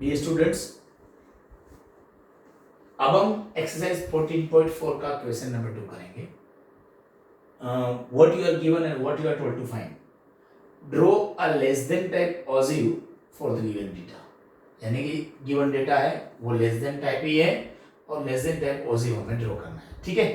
Dear students, अब हम exercise 14.4 का क्वेश्चन नंबर 2 करेंगे. What you are given and what you are told to find. Draw a less than type ogive for the given data. यानी कि given data है वो less than type ही है और लेस देन टाइप ओजिव हमें draw करना है. ठीक है.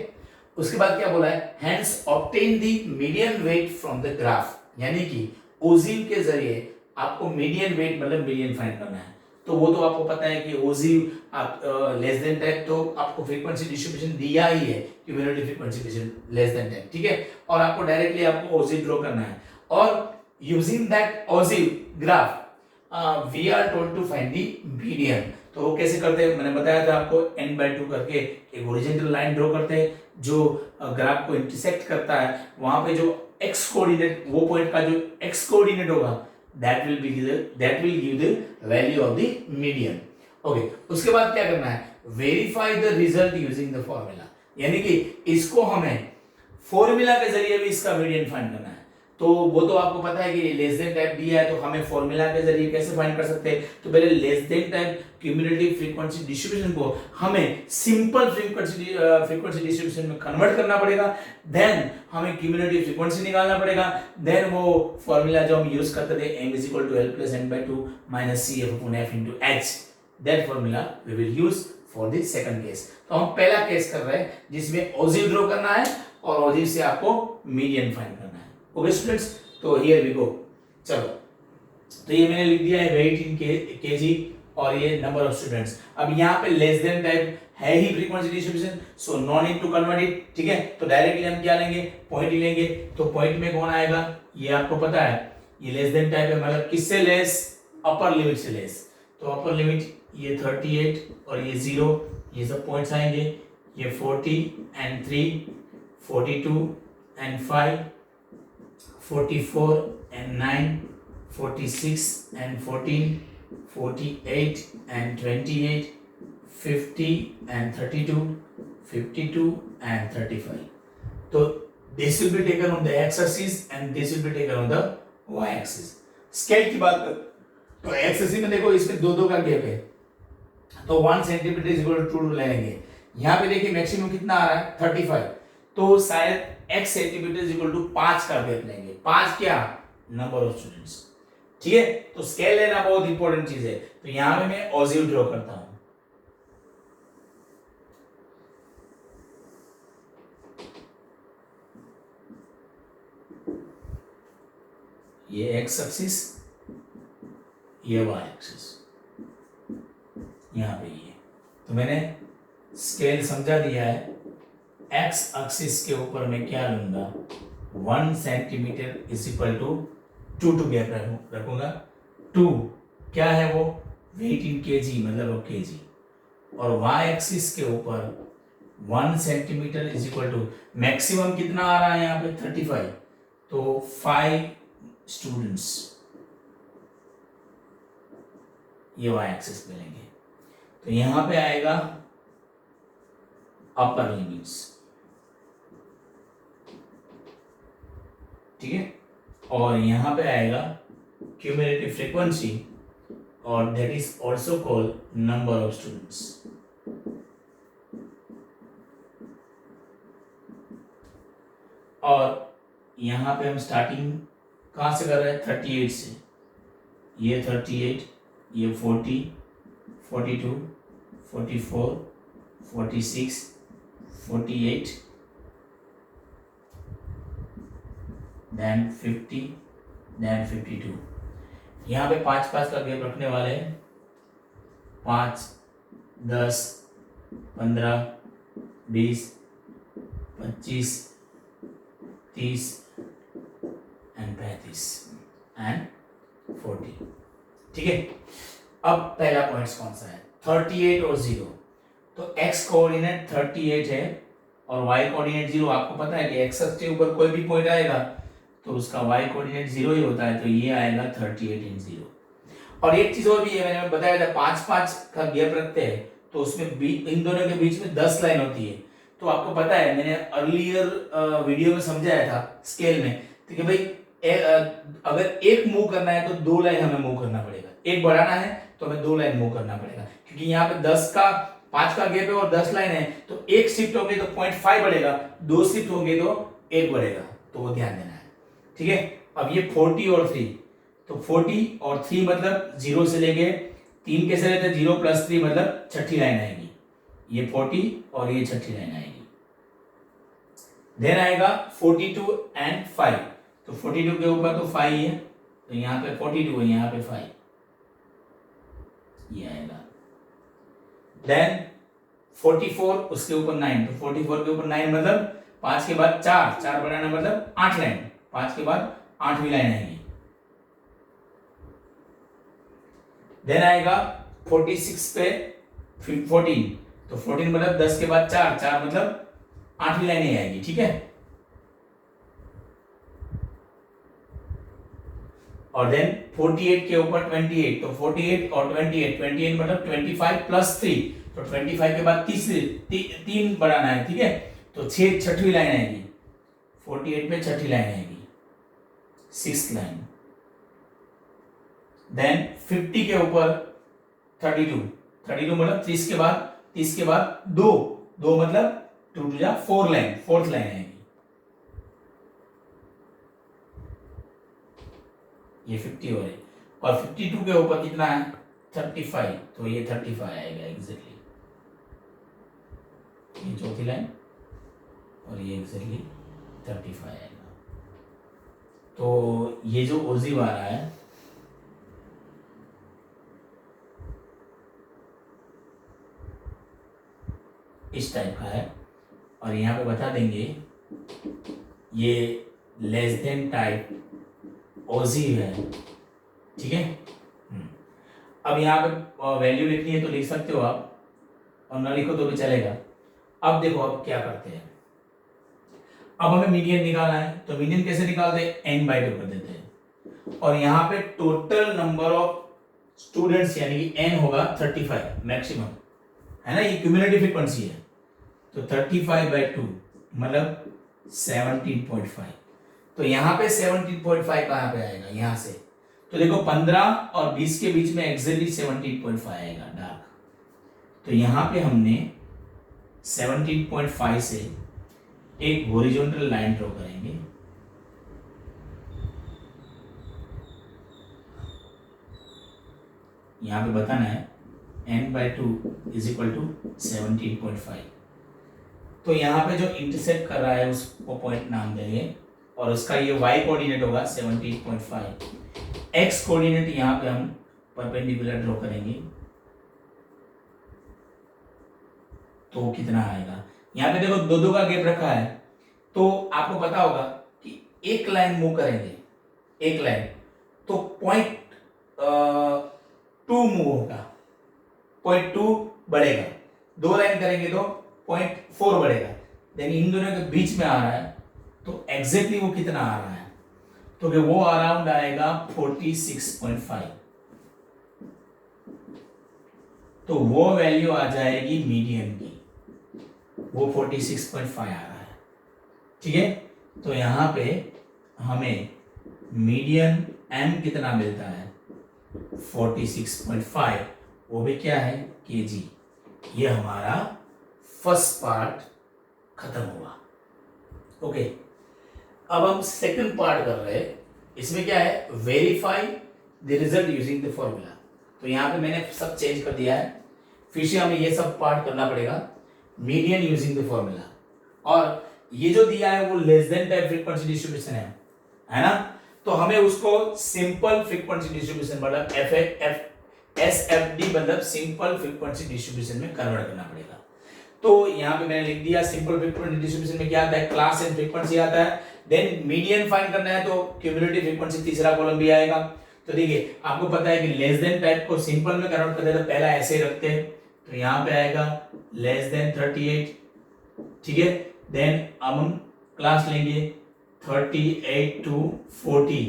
उसके बाद क्या बोला है, hence obtain the median wait from the graph. यानी कि ओजिव के जरिए आपको मीडियन वेट मतलब मीडियन फाइंड करना है. तो वो तो आपको पता है कि ओजिव आप लेस देन टाइप तो आपको फ्रीक्वेंसी डिस्ट्रीब्यूशन दिया ही है, cumulative frequency distribution less than type. ठीक है. और आपको डायरेक्टली आपको ओजिव ड्रॉ करना है और using that ogive graph we are told to find the median. तो वो कैसे करते हैं, मैंने बताया था आपको n/2 करके एक हॉरिजॉन्टल लाइन ड्रॉ करते हैं जो ग्राफ को इंटरसेक्ट करता है. वहां पे जो x कोऑर्डिनेट, वो पॉइंट का जो x कोऑर्डिनेट होगा that will give the value of the median. Okay. उसके बाद क्या करना है, verify the result using the formula. यानी कि इसको हमें फॉर्मूला के जरिए भी इसका मीडियन फाइंड करना है. तो वो तो आपको पता है कि लेस देन टाइप दिया है तो हमें फॉर्मूला के जरिए कैसे फाइंड कर सकते हैं. तो पहले less than type cumulative frequency distribution को हमें सिंपल फ्रीक्वेंसी डिस्ट्रीब्यूशन में कन्वर्ट करना पड़ेगा. देन हमें क्यूमुलेटिव फ्रीक्वेंसी निकालना पड़ेगा. देन वो फॉर्मूला जो हम यूज करते थे m = l + n/2 - cf/f * h, that formula we will use for the second case. तो हम पहला केस कर रहे हैं जिसमें ओजिव ड्रॉ करना है और ओजिव से आपको मीडियन फाइंड करना है. ओके स्टूडेंट्स, तो हियर वी गो. चलो, तो ये मैंने लिख दिया है वेट इन केजी और ये नंबर ऑफ स्टूडेंट्स. अब यहाँ पे लेस देन टाइप है ही frequency distribution, so no need to convert it. ठीक है. तो डायरेक्टली हम क्या लेंगे, पॉइंट ही लेंगे. तो पॉइंट में कौन आएगा, ये आपको पता है, ये लेस देन टाइप है मतलब किससे लेस, अपर लिमिट से लेस. तो अपर लिमिट ये 38 और ये 0, ये सब पॉइंट्स आएंगे. ये 40 and 3, 42 and 5, 44 and 9, 46 and 14, 48 and 28, 50 and 32, 52 and 35. So this will be taken on the x-axis and this will be taken on the y-axis. Scale की बात कर तो x-axis में देखो इसमें दो का गैप है तो 1 सेंटीमीटर इज इक्वल टू 2 लेंगे. यहाँ पे देखिए मैक्सिमम कितना आ रहा है 35. तो शायद x centimetre is equal to 5 का गैप लेंगे. 5 क्या, नंबर ऑफ स्टूडेंट्स. ठीक है. तो स्केल लेना बहुत इंपॉर्टेंट चीज है. तो यहां पे मैं ओजिव ड्रॉ करता हूं. ये x एक्सिस, ये y एक्सिस, यहां पे ये. तो मैंने स्केल समझा दिया है. x एक्सिस के ऊपर मैं क्या लूंगा, 1 centimetre is equal to 2 gap रखूंगा. 2 क्या है वो, वेट इन केजी मतलब वो केजी. और y एक्सिस के ऊपर 1 centimetre is equal to maximum कितना आ रहा है यहाँ पे 35. तो 5 स्टूडेंट्स ये y एक्सिस पे लेंगे. तो यहां पे आएगा अपर लिमिट्स. ठीक है. और यहां पे आएगा क्यूमुलेटिव फ्रीक्वेंसी और that is also called number of students. और यहां पे हम स्टार्टिंग कहां से कर रहे हैं, 38 से. ये 38, ये 40, 42, 44, 46, 48, then 50, then 52. यहाँ पे 5 का गैप रखने वाले हैं. 5, 10, 15, 20, 25, 30 and 35 and 40. ठीक है. अब पहला पॉइंट कौन सा है, 38 और 0. तो x कोऑर्डिनेट 38 है और y कोऑर्डिनेट 0. आपको पता है कि x एक्सिस के ऊपर कोई भी पॉइंट आएगा तो उसका y कोऑर्डिनेट 0 ही होता है. तो ये आएगा 38 इन 0. और एक चीज और भी है, मैंने बताया था 5 का गैप रखते हैं तो उसमें इन दोनों के बीच में 10 लाइन होती है. तो आपको पता है मैंने अर्लियर वीडियो में समझाया था स्केल में तो कि भाई अगर एक मूव करना है तो 2 लाइन हमें मूव करना पड़ेगा. एक बढ़ाना है तो हमें 2 लाइन मूव करना पड़ेगा, क्योंकि यहाँ पे 5 का गैप है और 10 लाइन है, तो एक शिफ्ट होगी तो 0.5 बढ़ेगा, 2 शिफ्ट होंगे तो 1 बढ़ेगा, तो वो ध्यान देना है। ठीक है, अब ये 40 और 3, तो 40 और 3 मतलब 0 से लेके 3 कैसे रहते हैं, 0 + 3 मतलब छठी लाइन आएगी, ये 40 और ये छठी लाइन आएगी। देन आएगा 42 एंड 5, तो 42 के ऊपर तो 5 है, तो यहाँ पे 42 है, यहाँ पे 5 ये आएगा। देन 44 उसके ऊपर 9, तो 44 के ऊपर 9 मतलब 5 के बाद 4 बढ़ाना मतलब 8 लाइन, 5 के बाद 8वीं लाइन आएगी। देन आएगा 46 पे 14, तो 14 मतलब 10 के बाद 4 मतलब 8वीं लाइन ही आएगी। ठीक है, और देन 48 के ऊपर 28, तो 48 और 28 मतलब 25 + 3, तो 25 के बाद 3 बढ़ाना है। ठीक है, तो 6वीं लाइन आएगी, 48 पे छठी लाइन आएगी, 6th लाइन। देन 50 के ऊपर 32 मतलब 30 के बाद 2 मतलब 2 2 4 लाइन, 4th लाइन आएगी, ये 50 हो रही, और 52 के ऊपर कितना है 35, तो ये 35 आएगा एग्जैक्टली, ये चौथी लाइन और ये एग्जैक्टली 35 आएगा। तो ये जो ओजिव आ रहा है इस टाइप का है, और यहाँ पे बता देंगे ये लेस देन टाइप ओजिव है। ठीक है, अब यहाँ पे वैल्यू लिखनी है तो लिख सकते हो आप, और ना लिखो तो भी चलेगा। अब देखो अब क्या करते हैं, अब हमें मीडियन निकालना है, तो मीडियन कैसे निकालते हैं, n/2 कर देते हैं, और यहाँ पे टोटल नंबर ऑफ स्टूडेंट्स यानी कि n होगा 35 मैक्सिमम है ना, ये क्यूमुलेटिव फ्रीक्वेंसी है, तो 35/2 मतलब 17.5, तो यहाँ पे 17.5 कहाँ पे आएगा, यहाँ से, तो देखो 15 और 20 के बीच में एक्जेक्टली 17.5 आएगा डार्क, तो यहाँ पे हमने 17.5 से एक हॉरिजॉन्टल लाइन ड्रॉ करेंगे, यहाँ पे बताना है n/2 = 17.5, तो यहाँ पे जो इंटरसेक्ट कर रहा है उसको पॉइंट नाम देंगे, और उसका ये y कोऑर्डिनेट होगा 17.5, x कोऑर्डिनेट यहाँ पे हम परपेंडिकुलर ड्रॉ करेंगे, तो कितना आएगा, यहाँ पे देखो 2 का गैप रखा है, तो आपको पता होगा कि एक लाइन मूव करेंगे, एक लाइन तो 0.2 मूव होगा, 0.2 बढ़ेगा, 2 लाइन करेंगे तो 0.4 बढ़ेगा, देन इन दोनों के बीच में आ रहा है, तो एग्जैक्टली वो कितना आ रहा है, तो कि वो अराउंड आएगा 46.5, तो वो वैल्यू आ जाएगी मीडियन की, वो 46.5 आ रहा है। ठीक है, तो यहाँ पे हमें मीडियन m कितना मिलता है 46.5, वो भी क्या है kg। ये हमारा फर्स्ट पार्ट खत्म हुआ। ओके, अब हम सेकंड पार्ट कर रहे हैं, इसमें क्या है, verify the result using the formula, तो यहाँ पे मैंने सब चेंज कर दिया है, फिर से हमें ये सब पार्ट करना पड़ेगा, मीडियन यूजिंग द फॉर्मूला, और ये जो दिया है वो less than type frequency distribution है ना, तो हमें उसको सिंपल फ्रीक्वेंसी डिस्ट्रीब्यूशन मतलब SFD मतलब सिंपल फ्रीक्वेंसी डिस्ट्रीब्यूशन में कन्वर्ट करना पड़ेगा। तो यहाँ पे मैंने लिख दिया सिंपल फ्रीक्वेंसी डिस्ट्रीब्यूशन में क्या आता है, क्लास एंड फ्रीक्वेंसी आता है, देन मीडियन फाइंड करना है तो क्यूमुलेटिव फ्रीक्वेंसी तीसरा कॉलम भी आएगा। तो देखिए आपको पता है कि लेस देन टाइप को सिंपल में कन्वर्ट करते हैं तो पहला ऐसे ही रखते हैं, तो यहाँ पे आएगा लेस देन 38, ठीक है, देन हम क्लास लेंगे 38 to 40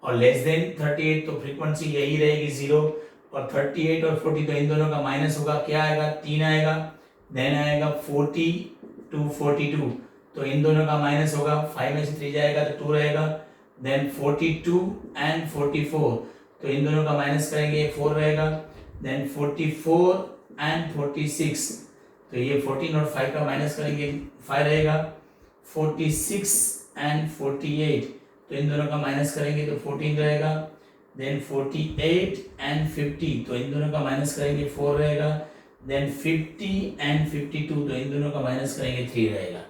और लेस देन 38 तो फ्रीक्वेंसी यही रहेगी 0, और 38 और 40 तो इन दोनों का माइनस होगा, क्या आएगा 3 आएगा, देन आएगा 40 to 42 तो इन दोनों का माइनस होगा, 5 में से 3 जाएगा तो 2 रहेगा, देन 42 and 44 तो इन दोनों का माइनस करेंगे 4 रहेगा, देन 44 एंड 46, तो ये 14 और 5 का माइनस करेंगे 5 रहेगा। 46 एंड 48, तो इन दोनों का माइनस करेंगे तो 14 रहेगा। देन 48 एंड 50, तो इन दोनों का माइनस करेंगे 4 रहेगा। देन 50 एंड 52, तो इन दोनों का माइनस करेंगे 3 रहेगा।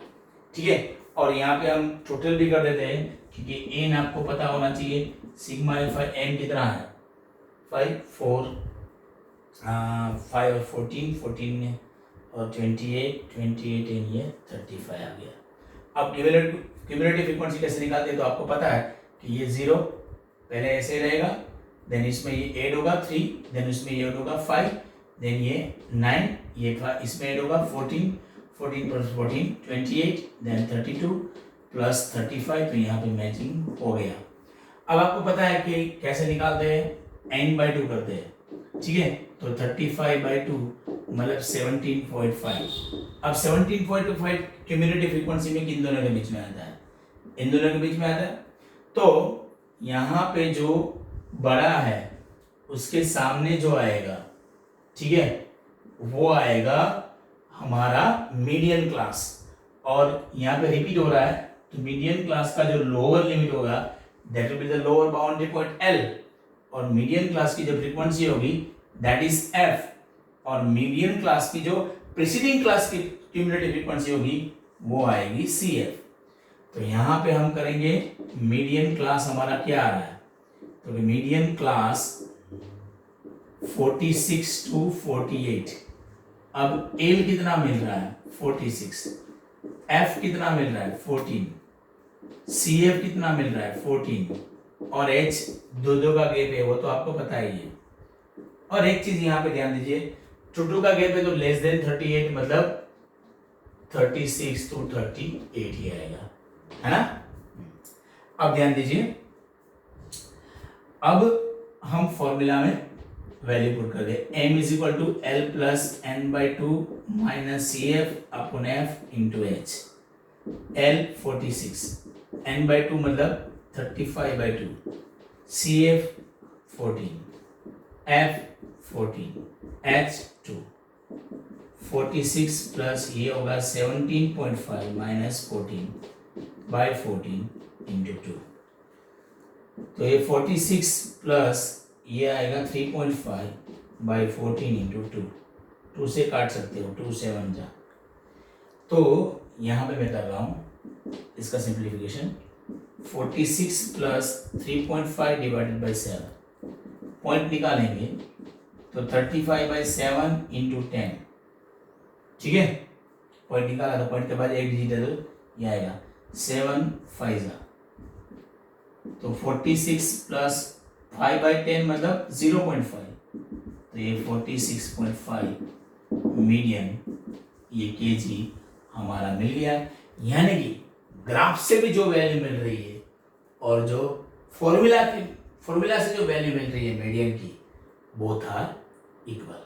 ठीक है, और यहाँ पे हम टोटल भी कर देते हैं क्योंकि एन आपको पता होना चाहिए। सिग्मा अल्फा एन कितना है 5 4 5 और 14 और 28 एन ये 35 आ गया। अब क्यूमुलेटिव फ्रीक्वेंसी कैसे निकालते हैं, तो आपको पता है कि ये 0 पहले ऐसे रहेगा, देन इसमें ये ऐड होगा 3, देन इसमें ये ऐड होगा 5, देन ये 9, ये इसमें ऐड होगा 14 प्लस 14 28, देन 32 प्लस 35, तो यहाँ पे मैचिंग हो गया। अब आपको पता है कि कैसे निकालते हैं, n/2 करते हैं। ठीक है, तो 35/2 मतलब 17.5। अब 17.5 क्यूमुलेटिव फ्रीक्वेंसी में किन दोनों के बीच में आता है, इन दोनों के बीच में आता है। तो यहाँ पे जो बड़ा है उसके सामने जो आएगा, ठीक है, वो आएगा हमारा मीडियन क्लास, और यहाँ पे रिपीट हो रहा है, तो मीडियन क्लास का जो लोअर लिमिट होगा that will be the lower boundary point L, और मीडियन क्लास की जो फ्रीक्वेंसी होगी दैट इज F, और मीडियन क्लास की जो प्रीसीडिंग क्लास की क्यूमुलेटिव फ्रीक्वेंसी होगी वो आएगी CF। तो यहाँ पे हम करेंगे मीडियन क्लास हमारा क्या आ रहा है, तो मीडियन क्लास 46 to 48। अब L कितना मिल रहा है 46, F कितना मिल रहा है 14, CF कितना मिल रहा है 14, और H दो का गैप है वो तो आपको पता ही है। और एक चीज यहाँ पे ध्यान दीजिए, टू का गैप है तो लेस देन 38 मतलब 36 to 38 ही आएगा, है ना। अब ध्यान दीजिए, अब हम फॉर्मूला में वैल्यू पुट कर दे, m is equal to L plus n/2 minus CF upon F into H। L 46, n/2 मतलब 35/2, CF 14, F 14, H 2। 46 प्लस ये होगा 17.5 माइनस 14/14 इंटू 2, तो ये 46 प्लस ये आएगा 3.5/14 इंटू 2 से काट सकते हो, 2 7 जा, तो यहाँ पे मैं कर रहा हूँ इसका simplification. 46 plus 3.5 divided by 7, point निकालेंगे तो 35/7 इंटू 10। ठीक है, पॉइंट निकाला तो पॉइंट के बाद एक डिजिट है तो ये आएगा 7 5 जा, तो 46 प्लस 5/10 मतलब 0.5, तो ये 46.5 मीडियन ये kg हमारा मिल गया। यानी कि ग्राफ से भी जो वैल्यू मिल रही है और जो फॉर्मूला से जो वैल्यू मिल रही है मीडियन की, बोथ आर इक्वल।